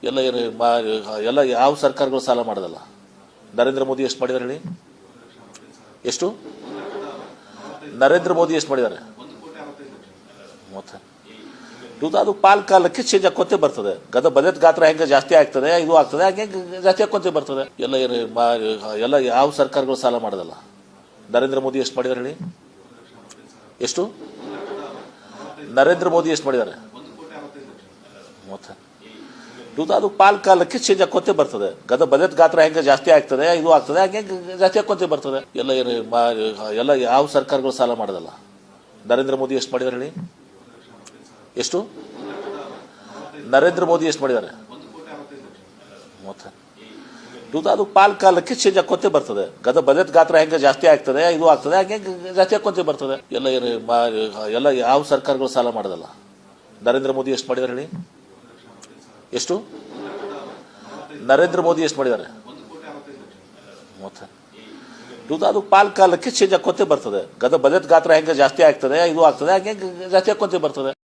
ಎಲ್ಲ ಎಲ್ಲ ಯಾವ ಸರ್ಕಾರಗಳು ಸಾಲ ಮಾಡೋದಲ್ಲ. ನರೇಂದ್ರ ಮೋದಿ ಎಷ್ಟು ಮಾಡಿದ್ದಾರೆ ಹೇಳಿ? ಎಷ್ಟು? ನರೇಂದ್ರ ಮೋದಿ ಎಷ್ಟು ಮಾಡಿದ್ದಾರೆ? ಮತ್ತೆ ಅದು ಪಾಲ್ ಕಾಲಕ್ಕೆ ಚೇಂಜ್ ಆಕೋತೆ ಬರ್ತದೆ. ಬಜೆಟ್ ಗಾತ್ರ ಹೆಂಗೆ ಜಾಸ್ತಿ ಆಗ್ತದೆ, ಇದು ಆಗ್ತದೆ, ಹಾಗೆ ಜಾಸ್ತಿ ಆಕೋತೆ ಬರ್ತದೆ. ಎಲ್ಲ ಯಾವ ಸರ್ಕಾರಗಳು ಸಾಲ ಮಾಡೋದಲ್ಲ. ನರೇಂದ್ರ ಮೋದಿ ಎಷ್ಟು ಮಾಡಿದ್ದಾರೆ ಹೇಳಿ? ಎಷ್ಟು? ನರೇಂದ್ರ ಮೋದಿ ಎಷ್ಟು ಮಾಡಿದ್ದಾರೆ? ಮತ್ತೆ ಅದು ಪಾಲ್ ಕಾಲಕ್ಕೆ ಚೇಂಜ್ ಆಕೋತೆ ಬರ್ತದೆ. ಬಜೆಟ್ ಗಾತ್ರ ಹೆಂಗೆ ಜಾಸ್ತಿ ಆಗ್ತದೆ, ಇದು ಆಗ್ತದೆ, ಹಾಗೆ ಜಾಸ್ತಿ ಆಕೋತೆ ಬರ್ತದೆ. ಎಲ್ಲ ಯಾವ ಸರ್ಕಾರಗಳು ಸಾಲ ಮಾಡೋದಲ್ಲ. ನರೇಂದ್ರ ಮೋದಿ ಎಷ್ಟು ಮಾಡಿದ್ದಾರೆ ಹೇಳಿ? ಎಷ್ಟು? ನರೇಂದ್ರ ಮೋದಿ ಎಷ್ಟು ಮಾಡಿದ್ದಾರೆ? ಮತ್ತೆ ಅದು ಪಾಲ್ ಕಾಲಕ್ಕೆ ಚೇಂಜ್ ಆಕೋತೆ ಬರ್ತದೆ. ಬಜೆಟ್ ಗಾತ್ರ ಹೆಂಗೆ ಜಾಸ್ತಿ ಆಗ್ತದೆ, ಇದು ಆಗ್ತದೆ, ಹಾಗೆ ಜಾಸ್ತಿ ಆಕೋತೆ ಬರ್ತದೆ. ಎಲ್ಲ ಯಾವ ಸರ್ಕಾರಗಳು ಸಾಲ ಮಾಡೋದಲ್ಲ. ನರೇಂದ್ರ ಮೋದಿ ಎಷ್ಟು ಮಾಡಿದ್ದಾರೆ ಹೇಳಿ? ಎಷ್ಟು? ನರೇಂದ್ರ ಮೋದಿ ಎಷ್ಟು ಮಾಡಿದ್ದಾರೆ? ಮತ್ತೆ ಅದು ಪಾಲ್ ಕಾಲಕ್ಕೆ ಚೇಂಜ್ ಆಕೋತೆ ಬರ್ತದೆ. ಬಜೆಟ್ ಗಾತ್ರ ಹೆಂಗೆ ಜಾಸ್ತಿ ಆಗ್ತದೆ, ಇದು ಆಗ್ತದೆ, ಹಾಗೆ ಜಾಸ್ತಿ ಆಕೋತೆ ಬರ್ತದೆ.